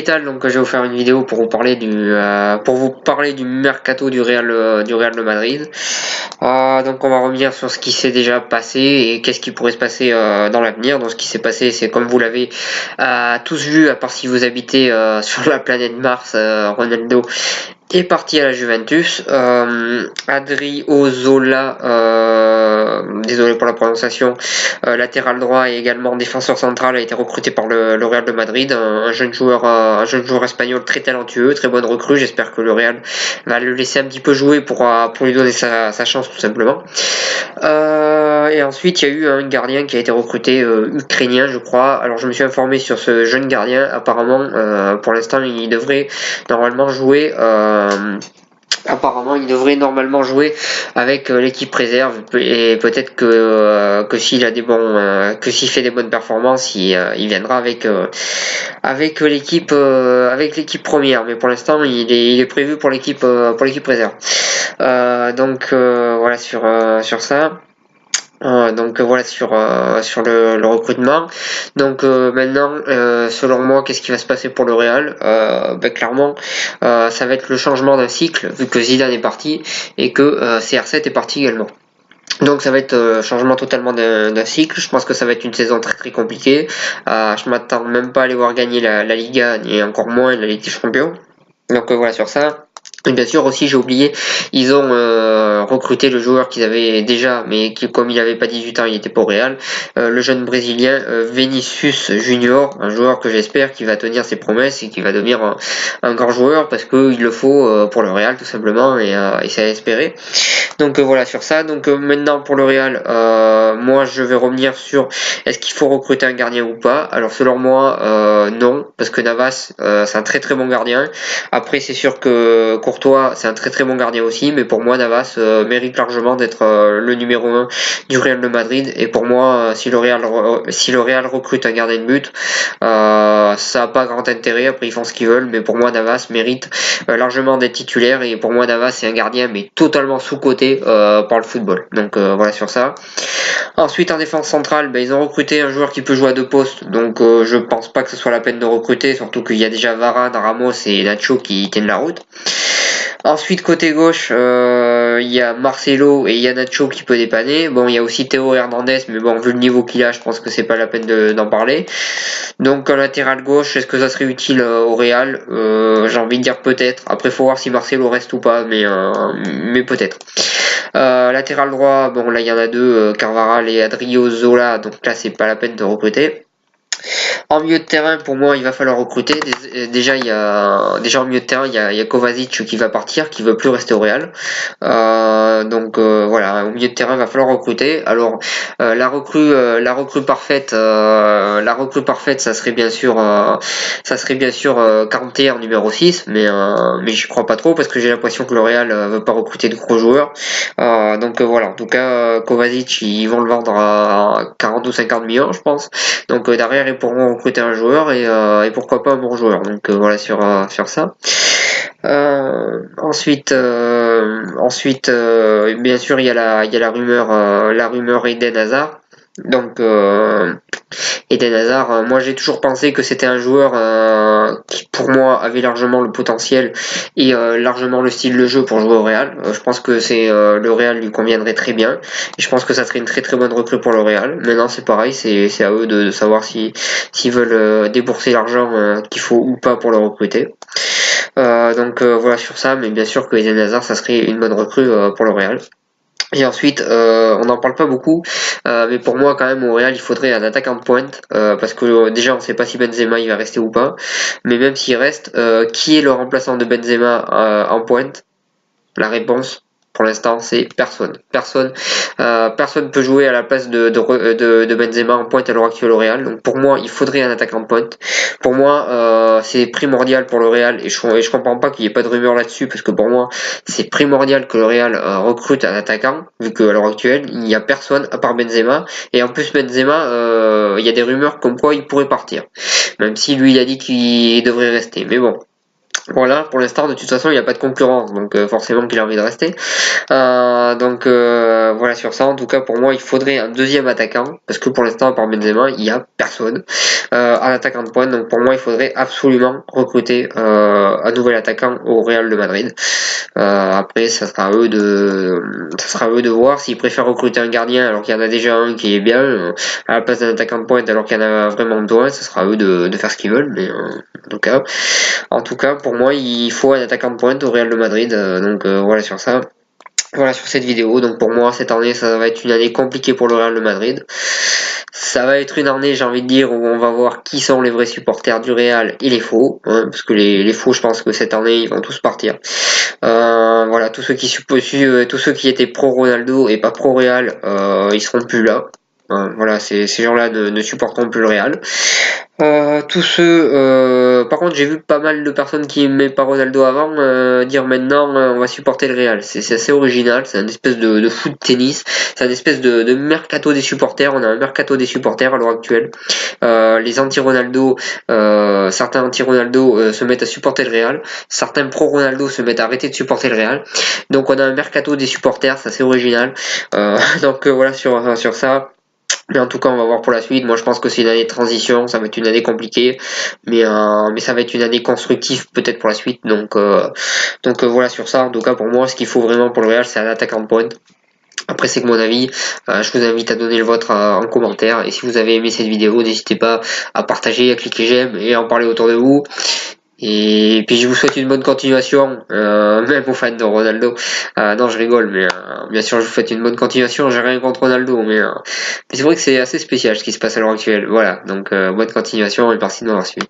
qu'est-ce donc je vais vous faire une vidéo pour vous parler du mercato du Real de Madrid. Donc on va revenir sur ce qui s'est déjà passé et qu'est-ce qui pourrait se passer dans l'avenir. Donc ce qui s'est passé, c'est comme vous l'avez tous vu, à part si vous habitez sur la planète Mars, Ronaldo est parti à la Juventus. Adriozola, désolé pour la prononciation, latéral droit et également défenseur central, a été recruté par le Real de Madrid, un jeune joueur espagnol très talentueux, très bonne recrue. J'espère que le Real va le laisser un petit peu jouer pour lui donner sa chance tout simplement. Et ensuite il y a eu un gardien qui a été recruté, ukrainien je crois. Alors je me suis informé sur ce jeune gardien. Apparemment pour l'instant il devrait normalement jouer avec l'équipe réserve, et peut-être que s'il a s'il fait des bonnes performances, il viendra avec l'équipe première. Mais pour l'instant, il est prévu pour l'équipe réserve. Voilà sur ça. Voilà sur le recrutement. Maintenant, selon moi, qu'est-ce qui va se passer pour le Real? Clairement, ça va être le changement d'un cycle, vu que Zidane est parti et que CR7 est parti également. Donc ça va être changement totalement d'un cycle. Je pense que ça va être une saison très très compliquée. Je m'attends même pas à les voir gagner la Liga et encore moins la Ligue des Champions. Voilà sur ça. Et bien sûr aussi j'ai oublié, ils ont recruté le joueur qu'ils avaient déjà, mais qui, comme il n'avait pas 18 ans, il était pas au Real, le jeune brésilien Vinicius Junior, un joueur que j'espère qui va tenir ses promesses et qui va devenir un grand joueur, parce qu'il le faut pour le Real tout simplement, et c'est à espérer. Voilà sur ça. Maintenant pour le Real, moi je vais revenir sur est-ce qu'il faut recruter un gardien ou pas. Alors selon moi non, parce que Navas c'est un très très bon gardien. Après c'est sûr que Courtois c'est un très très bon gardien aussi, mais pour moi Navas mérite largement d'être le numéro 1 du Real de Madrid. Et pour moi si le Real recrute un gardien de but, ça n'a pas grand intérêt. Après ils font ce qu'ils veulent, mais pour moi Navas mérite largement d'être titulaire, et pour moi Navas c'est un gardien mais totalement sous-coté par le football. Voilà sur ça. Ensuite en défense centrale, ils ont recruté un joueur qui peut jouer à 2 postes, donc je pense pas que ce soit la peine de recruter, surtout qu'il y a déjà Varane, Ramos et Nacho qui tiennent la route. Ensuite côté gauche, il y a Marcelo et il y a Nacho qui peut dépanner. Bon, il y a aussi Théo Hernandez, mais bon, vu le niveau qu'il a, je pense que c'est pas la peine d'en parler. Donc en latéral gauche, est-ce que ça serait utile au Real? J'ai envie de dire peut-être. Après faut voir si Marcelo reste ou pas, mais peut-être. Latéral droit, bon là il y en a deux, Carvajal et Adriozola, donc là c'est pas la peine de recruter. En milieu de terrain, pour moi, il va falloir recruter. Déjà en milieu de terrain, il y a Kovacic qui va partir, qui veut plus rester au Real. Voilà, au milieu de terrain, il va falloir recruter. Alors, la recrue parfaite, ça serait bien sûr Kanté en numéro 6, mais j'y crois pas trop parce que j'ai l'impression que le Real veut pas recruter de gros joueurs. Voilà, en tout cas, Kovacic, ils vont le vendre à 40 ou 50 millions, je pense. Derrière, ils pourront recruter un joueur et pourquoi pas un bon joueur. Voilà sur ça. Ensuite, bien sûr, il y a la rumeur Eden Hazard. Eden Hazard, moi j'ai toujours pensé que c'était un joueur qui pour moi avait largement le potentiel et largement le style de jeu pour jouer au Real. Je pense que le Real lui conviendrait très bien, et je pense que ça serait une très très bonne recrue pour le Real. Maintenant c'est pareil, c'est à eux de savoir s'ils veulent débourser l'argent qu'il faut ou pas pour le recruter. Voilà sur ça, mais bien sûr que Eden Hazard ça serait une bonne recrue pour le Real. Et ensuite, on n'en parle pas beaucoup, mais pour moi quand même au Real il faudrait un attaquant de pointe, parce que déjà on ne sait pas si Benzema il va rester ou pas, mais même s'il reste, qui est le remplaçant de Benzema en pointe? La réponse pour l'instant c'est personne. Personne peut jouer à la place de Benzema en pointe à l'heure actuelle au Real. Donc pour moi il faudrait un attaquant de pointe. Pour moi c'est primordial pour le Real, et je comprends pas qu'il n'y ait pas de rumeur là-dessus, parce que pour moi c'est primordial que le Real recrute un attaquant, vu qu'à l'heure actuelle il n'y a personne à part Benzema, et en plus Benzema il y a des rumeurs comme quoi il pourrait partir, même si lui il a dit qu'il devrait rester, mais bon. Voilà, pour l'instant, de toute façon, il n'y a pas de concurrence, donc forcément qu'il a envie de rester. Voilà sur ça. En tout cas, pour moi, il faudrait un deuxième attaquant, parce que pour l'instant, à part Benzema, il n'y a personne en attaquant de pointe. Donc pour moi, il faudrait absolument recruter un nouvel attaquant au Real de Madrid. Après, ça sera à eux de voir s'ils préfèrent recruter un gardien alors qu'il y en a déjà un qui est bien à la place d'un attaquant de pointe alors qu'il y en a vraiment besoin. Ça sera à eux de faire ce qu'ils veulent, mais en tout cas, pour moi, il faut un attaquant de pointe au Real de Madrid. Voilà sur ça. Voilà sur cette vidéo. Donc pour moi, cette année, ça va être une année compliquée pour le Real de Madrid. Ça va être une année, j'ai envie de dire, où on va voir qui sont les vrais supporters du Real et les faux. Hein, parce que les faux, je pense que cette année, ils vont tous partir. Voilà, tous ceux qui étaient pro Ronaldo et pas pro Real, ils seront plus là. Voilà, ces gens-là ne supporteront plus le Real. Par contre, j'ai vu pas mal de personnes qui aimaient pas Ronaldo avant dire maintenant on va supporter le Real. C'est assez original, c'est un espèce de foot tennis, c'est un espèce de mercato des supporters. On a un mercato des supporters à l'heure actuelle. Les anti-Ronaldo, certains anti-Ronaldo se mettent à supporter le Real, certains pro-Ronaldo se mettent à arrêter de supporter le Real. Donc on a un mercato des supporters, c'est assez original. Voilà sur ça. Mais en tout cas, on va voir pour la suite. Moi, je pense que c'est une année de transition. Ça va être une année compliquée, mais ça va être une année constructive peut-être pour la suite. Voilà sur ça. En tout cas, pour moi, ce qu'il faut vraiment pour le Real, c'est un attaquant de pointe. Après, c'est que mon avis. Je vous invite à donner le vôtre en commentaire. Et si vous avez aimé cette vidéo, n'hésitez pas à partager, à cliquer j'aime et à en parler autour de vous. Et puis je vous souhaite une bonne continuation, même aux fans de Ronaldo. Non, je rigole, mais bien sûr, je vous souhaite une bonne continuation. J'ai rien contre Ronaldo, mais c'est vrai que c'est assez spécial ce qui se passe à l'heure actuelle. Voilà, donc bonne continuation et merci de m'avoir suivi.